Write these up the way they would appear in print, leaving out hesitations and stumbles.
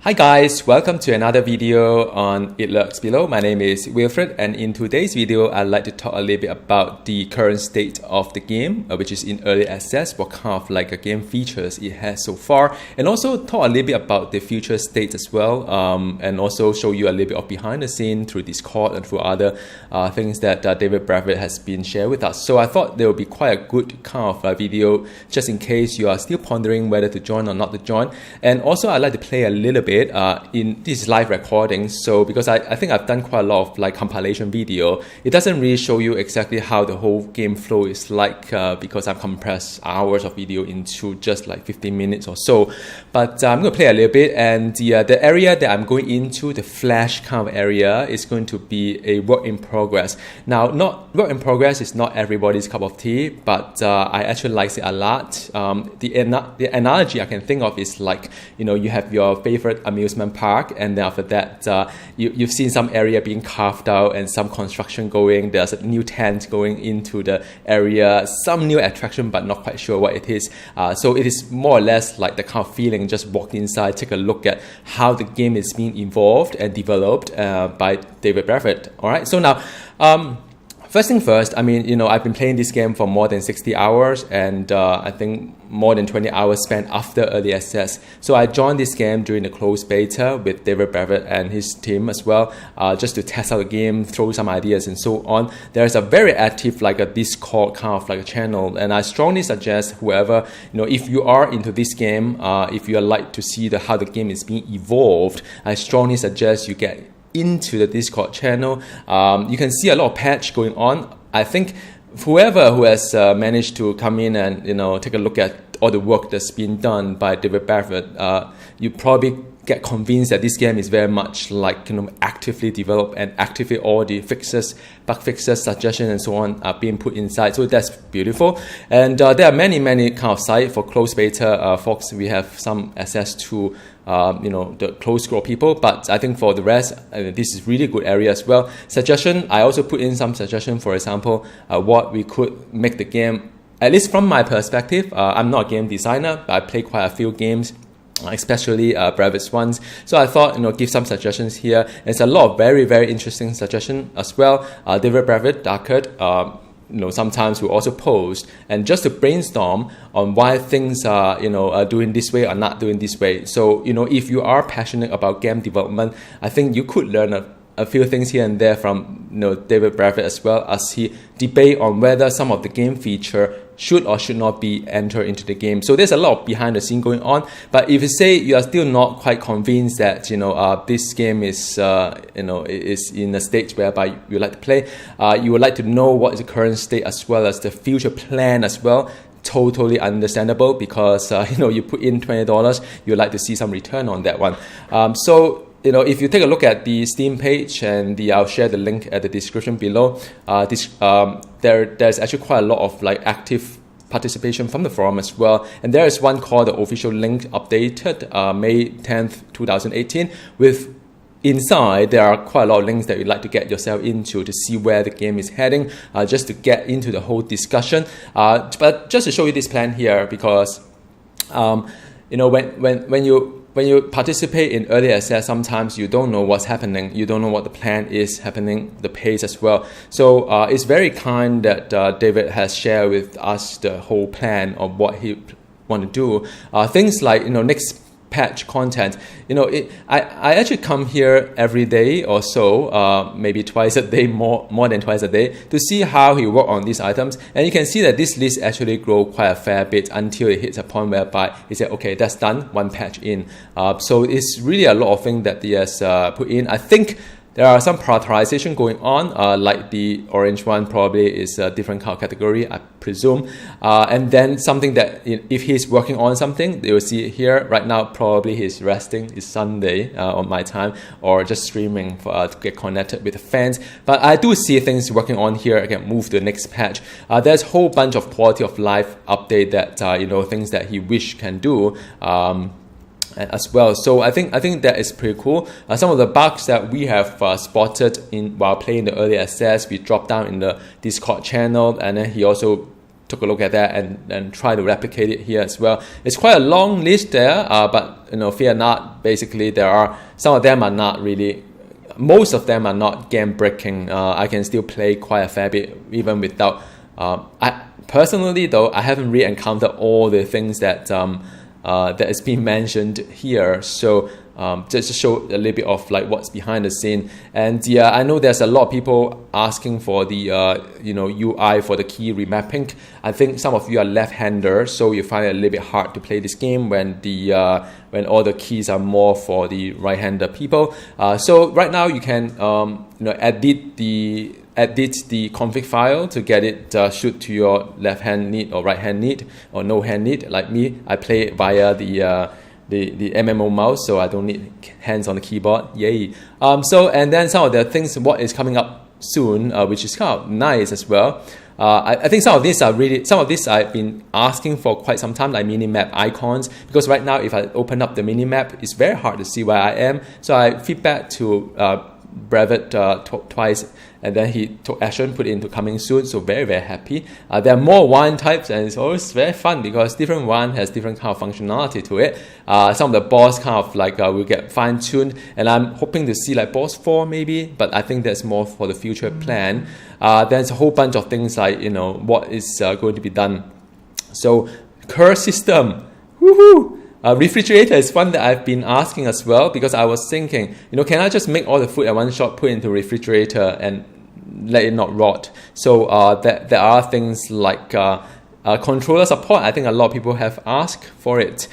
Hi guys, welcome to another video on It Lurks Below. My name is Wilfred, and in today's video I'd like to talk a little bit about the current state of the game, which is in early access, what kind of game features it has so far, and also talk a little bit about the future state as well, and also show you a little bit of behind the scene through Discord and through other things that David Brevik has been shared with us. So I thought there will be quite a good kind of video just in case you are still pondering whether to join or not to join. And also I'd like to play a little bit in this live recording, so because I think I've done quite a lot of compilation video, it doesn't really show you exactly how the whole game flow is like, because I've compressed hours of video into just 15 minutes or so. But I'm going to play a little bit, and the area that I'm going into, the flash kind of area, is going to be a work in progress. Now, not work in progress is not everybody's cup of tea, but I actually like it a lot. The analogy I can think of is you have your favorite amusement park, and then after that you've seen some area being carved out and some construction going, there's a new tent going into the area, some new attraction but not quite sure what it is. So it is more or less like the kind of feeling, just walk inside, take a look at how the game is being evolved and developed by David Brevik. Alright, so now first thing first, I've been playing this game for more than 60 hours, and I think more than 20 hours spent after early access. So I joined this game during the closed beta with David Brevik and his team as well, just to test out the game, throw some ideas and so on. There's a very active a Discord kind of a channel, and I strongly suggest whoever, if you are into this game, if you like to see how the game is being evolved, I strongly suggest you get into the Discord channel. You can see a lot of patch going on. I think whoever who has managed to come in and take a look at all the work that's been done by David Brevik, you probably get convinced that this game is very much actively developed, and actively all the fixes, bug fixes, suggestions and so on are being put inside. So that's beautiful. And there are many kind of sites for closed beta folks. We have some access to the closed scroll people, but I think for the rest, this is really good area as well. Suggestion, I also put in some suggestion, for example, what we could make the game, at least from my perspective. I'm not a game designer, but I play quite a few games, especially Brevik's ones. So I thought, give some suggestions here. There's a lot of very interesting suggestions as well. David Brevik, Darkert, sometimes we also post, and just to brainstorm on why things are, are doing this way or not doing this way. So, if you are passionate about game development, I think you could learn a few things here and there from David Brevik, as well as he debate on whether some of the game feature should or should not be entered into the game. So there's a lot of behind the scene going on. But if you say you are still not quite convinced that this game is is in a stage whereby you like to play, you would like to know what is the current state as well as the future plan as well. Totally understandable, because you put in $20, you'd like to see some return on that one. So if you take a look at the Steam page, and I'll share the link at the description below, there's actually quite a lot of active participation from the forum as well. And there is one called the official link updated May 10th, 2018, with inside there are quite a lot of links that you'd like to get yourself into to see where the game is heading, just to get into the whole discussion. But just to show you this plan here, because when you participate in early access, sometimes you don't know what's happening. You don't know what the plan is happening, the pace as well. So it's very kind that David has shared with us the whole plan of what he want to do. Things like next patch content. I actually come here every day or so, maybe twice a day, more than twice a day, to see how he work on these items. And you can see that this list actually grow quite a fair bit until it hits a point whereby he said, okay, that's done, one patch in. So it's really a lot of things that he has put in. I think there are some prioritization going on, like the orange one probably is a different category, I presume. And then something that if he's working on something, they will see it here. Right now, probably he's resting. It's Sunday on my time, or just streaming to get connected with the fans. But I do see things working on here. I can move to the next patch. There's a whole bunch of quality of life update that, things that he wish can do. As well. So I think that is pretty cool. Some of the bugs that we have spotted while playing the early access, we dropped down in the Discord channel, and then he also took a look at that and try to replicate it here as well. It's quite a long list there, but fear not. Basically, some of them are not really. Most of them are not game breaking. I can still play quite a fair bit even without. Personally, though, I haven't really encountered all the things that that is being mentioned here. So just to show a little bit of like what's behind the scene. And yeah, I know there's a lot of people asking for the UI for the key remapping. I think some of you are left-hander, so you find it a little bit hard to play this game when when all the keys are more for the right-hander people. So right now you can edit the config file to get it shoot to your left hand need or right hand need or no hand need. Like me, I play it via the MMO mouse, so I don't need hands on the keyboard. Yay! And then some of the things what is coming up soon, which is kind of nice as well. I think some of these I've been asking for quite some time, like minimap icons, because right now if I open up the minimap, it's very hard to see where I am. So I feedback to Brevik twice, and then he took action, put it into coming soon. So very, very happy. There are more wine types, and it's always very fun because different wine has different kind of functionality to it. Some of the boss kind of like will get fine-tuned, and I'm hoping to see like boss 4 maybe, but I think that's more for the future plan. There's a whole bunch of things like what is going to be done. So curse system, woohoo! Refrigerator is one that I've been asking as well, because I was thinking, can I just make all the food at one shot, put it into refrigerator and let it not rot? So there are things like controller support. I think a lot of people have asked for it.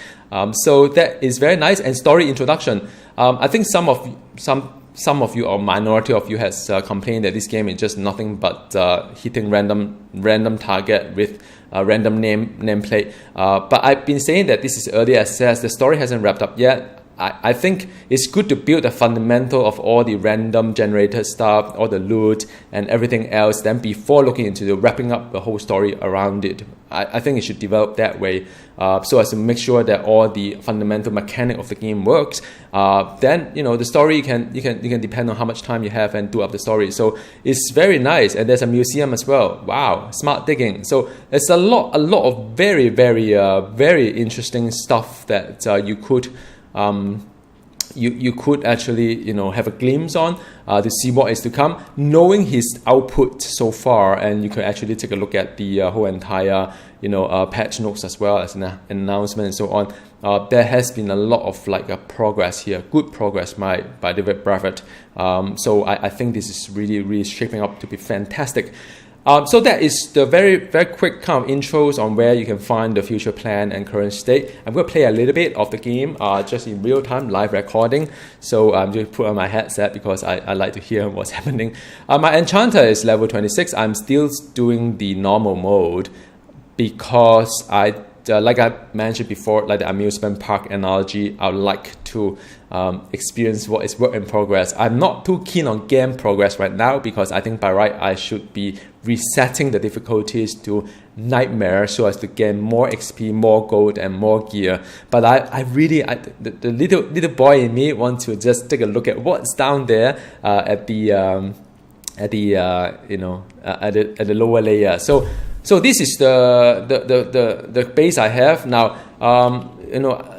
So that is very nice. And story introduction. I think some of you or minority of you has complained that this game is just nothing but hitting random target with a random nameplate. But I've been saying that this is early access. The story hasn't wrapped up yet. I think it's good to build the fundamental of all the random generated stuff, all the loot and everything else, then before looking into the wrapping up the whole story around it. I think it should develop that way, so as to make sure that all the fundamental mechanic of the game works. Then the story you can depend on how much time you have and do up the story. So it's very nice, and there's a museum as well. Wow, smart digging. So there's a lot of very, very very interesting stuff that you could. You could actually have a glimpse on to see what is to come, knowing his output so far, and you can actually take a look at the whole entire patch notes as well as an announcement and so on. There has been a lot of progress here, good progress by David Brevik. So I think this is really shaping up to be fantastic. So that is the very, very quick kind of intros on where you can find the future plan and current state. I'm going to play a little bit of the game just in real time, live recording. So I'm just put on my headset because I like to hear what's happening. My enchanter is level 26. I'm still doing the normal mode because like I mentioned before, like the amusement park analogy, I would like to experience what is work in progress. I'm not too keen on game progress right now because I think by right I should be resetting the difficulties to nightmare so as to gain more XP, more gold, and more gear. But I really, the little boy in me wants to just take a look at what's down there at the lower layer. So this is the base I have now.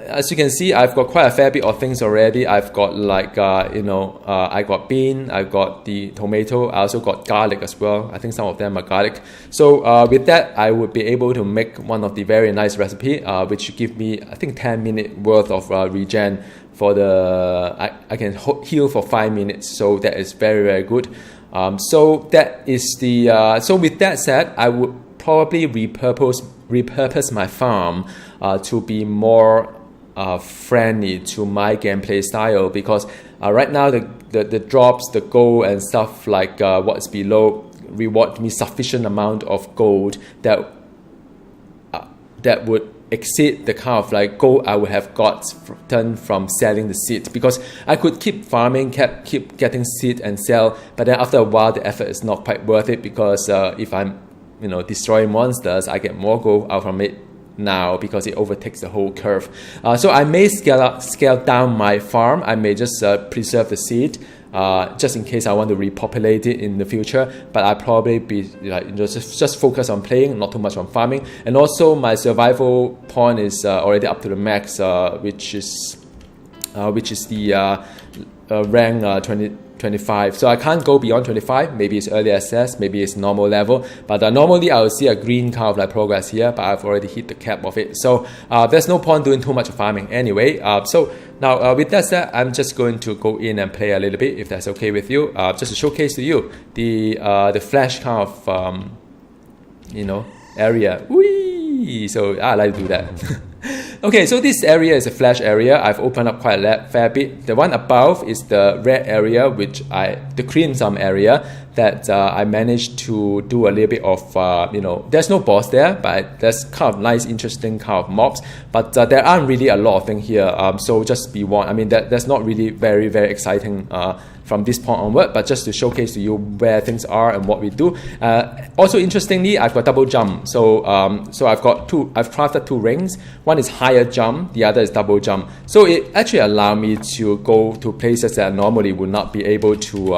As you can see, I've got quite a fair bit of things already. I've got I got bean, I've got the tomato, I also got garlic as well. I think some of them are garlic. So with that, I would be able to make one of the very nice recipe, which give me I think 10-minute worth of regen for I can heal for 5 minutes. So that is very, very good. So that is the so with that said, I would probably repurpose my farm to be more friendly to my gameplay style, because right now the drops, the gold and stuff like what's below reward me sufficient amount of gold that would exceed the kind of gold I would have gotten from selling the seed, because I could keep farming, keep getting seed and sell, but then after a while the effort is not quite worth it, because if I'm destroying monsters, I get more gold out from it now because it overtakes the whole curve. So I may scale down my farm. I may just preserve the seed just in case I want to repopulate it in the future. But I probably be like just focus on playing, not too much on farming. And also my survival point is already up to the max, which is the rank 25. So I can't go beyond 25. Maybe it's early access, maybe it's normal level. But normally I will see a green kind of like progress here, but I've already hit the cap of it. So there's no point doing too much farming anyway. So now with that said, I'm just going to go in and play a little bit, if that's okay with you, just to showcase to you the flash kind of area. Whee! So I like to do that. Okay, so this area is a flash area. I've opened up quite a fair bit. The one above is the red area, the crimson area that I managed to do a little bit of, there's no boss there, but there's kind of nice, interesting kind of mobs. But there aren't really a lot of things here, so just be warned. I mean, that's not really very, very exciting from this point onward, but just to showcase to you where things are and what we do. Also, interestingly, I've got double jump. So I've crafted two rings. One is higher jump, the other is double jump. So it actually allows me to go to places that I normally would not be able to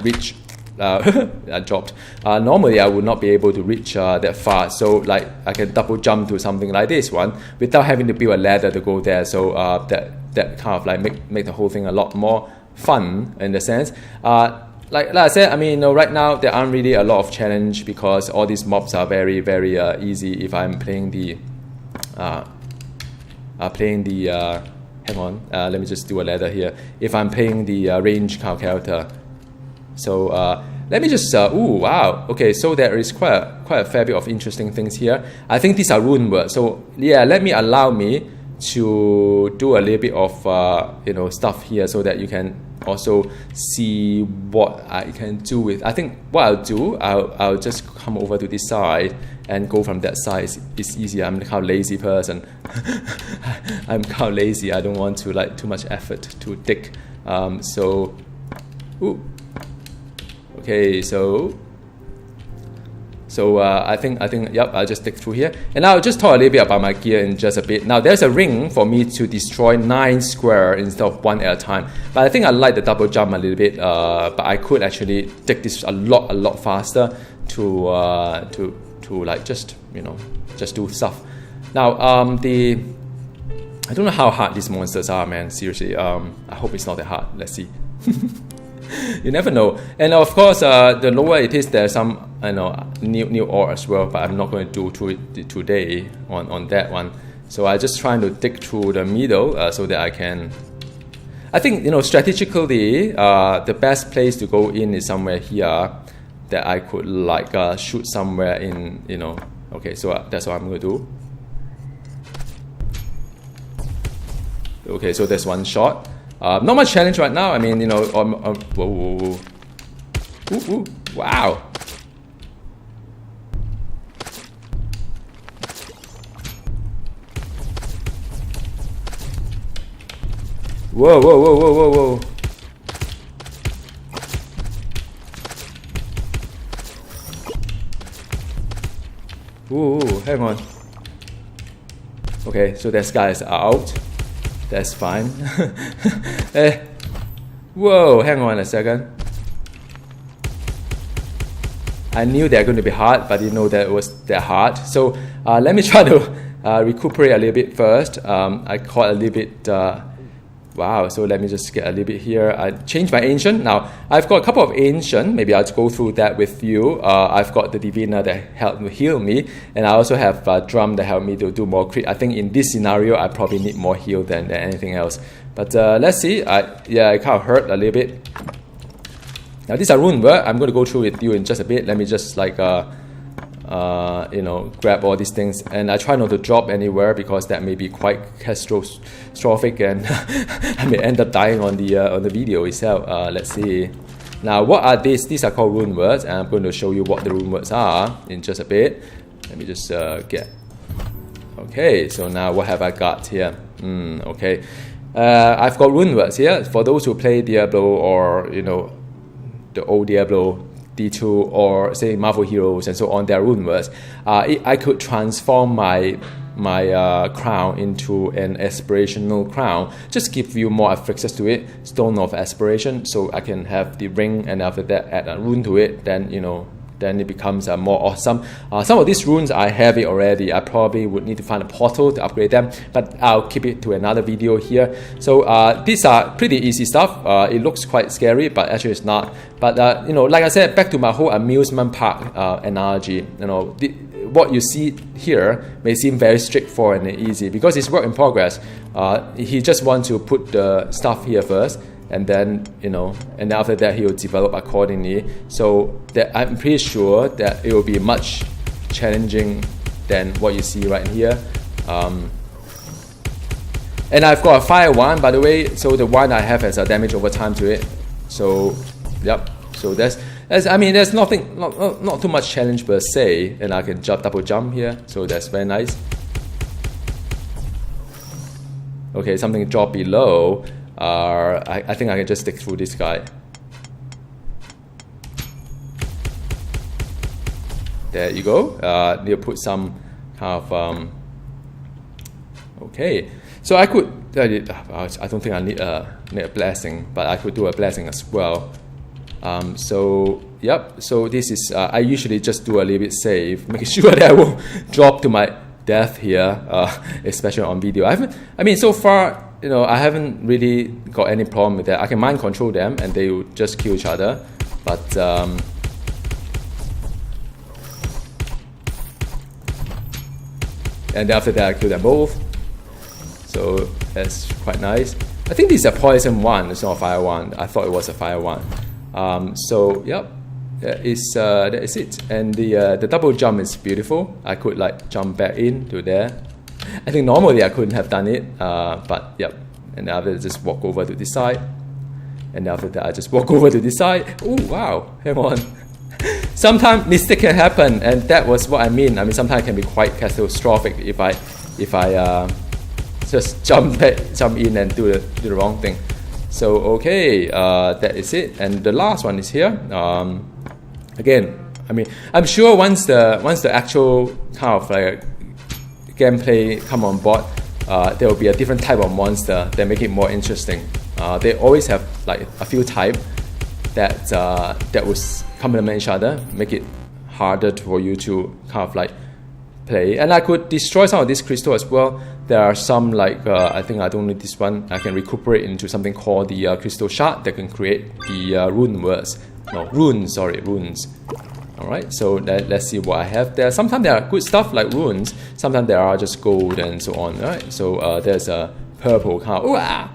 reach. I dropped. Normally I would not be able to reach that far. So like I can double jump to something like this one without having to build a ladder to go there. So that kind of like make the whole thing a lot more fun in the sense. Like I said, I mean, right now there aren't really a lot of challenge because all these mobs are very, very easy if I'm playing the hang on, let me just do a ladder here. If I'm playing the range kind of character. So let me just, ooh, wow. Okay, so there is quite a fair bit of interesting things here. I think these are rune words. So yeah, allow me to do a little bit of stuff here so that you can also see what I can do with. I think what I'll do, I'll just come over to this side and go from that side. It's easier. I'm the kind of lazy person. I'm kind of lazy. I don't want to like too much effort to dig. Ooh. Okay, so I think yep, I'll just dig through here, and I'll just talk a little bit about my gear in just a bit. Now there's a ring for me to destroy 9 square instead of 1 at a time, but I think I like the double jump a little bit. But I could actually dig this a lot faster to like just do stuff. Now I don't know how hard these monsters are, man. Seriously, I hope it's not that hard. Let's see. You never know. And of course, the lower it is, there's some new ore as well, but I'm not going to do it today on that one. So I'm just trying to dig through the middle so that I can. I think strategically, the best place to go in is somewhere here that I could like shoot somewhere in. Okay, so that's what I'm going to do. Okay, so there's one shot. Not much challenge right now. I mean, whoa. Ooh, wow. Whoa. Ooh, hang on. Okay, so this guy is out. That's fine. Whoa, hang on a second. I knew they're going to be hard, but didn't know that it was that hard. So let me try to recuperate a little bit first. I caught a little bit. Wow, so let me just get a little bit here. I changed my ancient. Now, I've got a couple of ancient. Maybe I'll go through that with you. I've got the Divina that helped heal me. And I also have a drum that helped me to do more crit. I think in this scenario, I probably need more heal than anything else. But let's see. It kind of hurt a little bit. Now, these are rune word. I'm going to go through with you in just a bit. Let me just like grab all these things, and I try not to drop anywhere because that may be quite catastrophic, and I may end up dying on the video itself. Let's see. Now, what are these? These are called rune words, and I'm going to show you what the rune words are in just a bit. Let me just get. Okay, so now what have I got here? Okay, I've got rune words here for those who play Diablo or the old Diablo D2 or say Marvel Heroes and so on. Their rune words. I could transform my my crown into an aspirational crown. Just give you more affixes to it, stone of aspiration, so I can have the ring, and after that add a rune to it. Then then it becomes more awesome. Some of these runes I have it already. I probably would need to find a portal to upgrade them, but I'll keep it to another video here. So these are pretty easy stuff. It looks quite scary, but actually it's not. But like I said, back to my whole amusement park analogy. What you see here may seem very straightforward and easy because it's work in progress. He just wants to put the stuff here first, and then and after that he will develop accordingly. So that I'm pretty sure that it will be much challenging than what you see right here. And I've got a fire wand, by the way, so the wand I have has a damage over time to it. So yep, so there's nothing, not too much challenge per se, and I can double jump here, so that's very nice. Okay, something dropped below. I think I can just stick through this guy. There you go. They'll put some kind of okay. So I could. I don't think I need a blessing, but I could do a blessing as well. So yep. So this is. I usually just do a little bit safe, making sure that I won't drop to my death here, especially on video. So far, I haven't really got any problem with that. I can mind control them and they will just kill each other. But and after that I kill them both. So that's quite nice. I think this is a poison one, it's not a fire one. I thought it was a fire one. So yep, that is it. And the double jump is beautiful. I could like jump back into there. I think normally I couldn't have done it, but yep. And after that, just walk over to this side. And after that, I just walk over to this side. Oh wow, hang on. Sometimes mistakes can happen, and that was what I mean. Sometimes it can be quite catastrophic if I just jump in and do the wrong thing. So okay, that is it. And the last one is here. Again, I'm sure once the actual kind of like gameplay come on board, there will be a different type of monster that make it more interesting. They always have like a few types that will complement each other, make it harder for you to kind of like play. And I could destroy some of this crystal as well. There are some like I think I don't need this one. I can recuperate into something called the crystal shard that can create the runes. Alright, so let's see what I have there. Sometimes there are good stuff like runes, sometimes there are just gold and so on. Alright, so there's a purple kind of,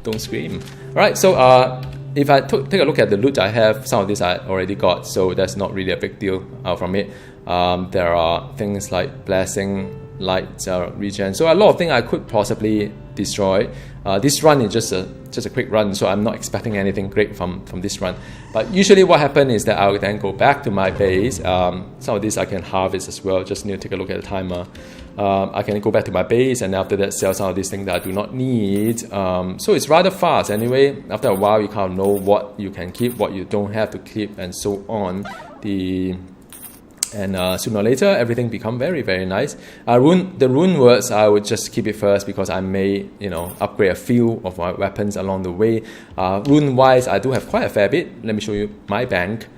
don't scream. Alright, so if I take a look at the loot I have, some of this I already got, so that's not really a big deal from it. There are things like blessing, light, regen, so a lot of things I could possibly destroy. This run is just a quick run, so I'm not expecting anything great from this run. But usually what happens is that I'll then go back to my base. Some of these I can harvest as well, just need to take a look at the timer. I can go back to my base and after that sell some of these things that I do not need. So it's rather fast anyway. After a while you kind of know what you can keep, what you don't have to keep, and so on. And sooner or later, everything become very, very nice. The rune words, I would just keep it first because I may, upgrade a few of my weapons along the way. Rune-wise, I do have quite a fair bit. Let me show you my bank.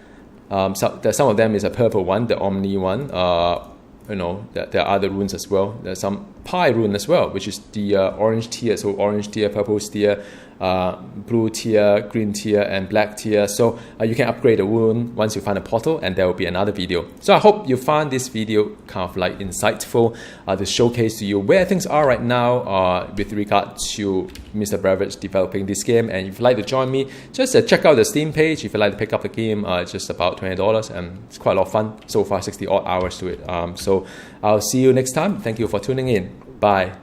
Some of them is a purple one, the Omni one. There are other runes as well. There's some Pi rune as well, which is the orange tier. So orange tier, purple tier, blue tier, green tier, and black tier. So you can upgrade the rune once you find a portal, and there will be another video. So I hope you found this video kind of like insightful to showcase to you where things are right now with regard to Mr. Brevik developing this game. And if you'd like to join me, just check out the Steam page. If you'd like to pick up the game, it's just about $20, and it's quite a lot of fun. So far, 60 odd hours to it. So I'll see you next time. Thank you for tuning in. Bye.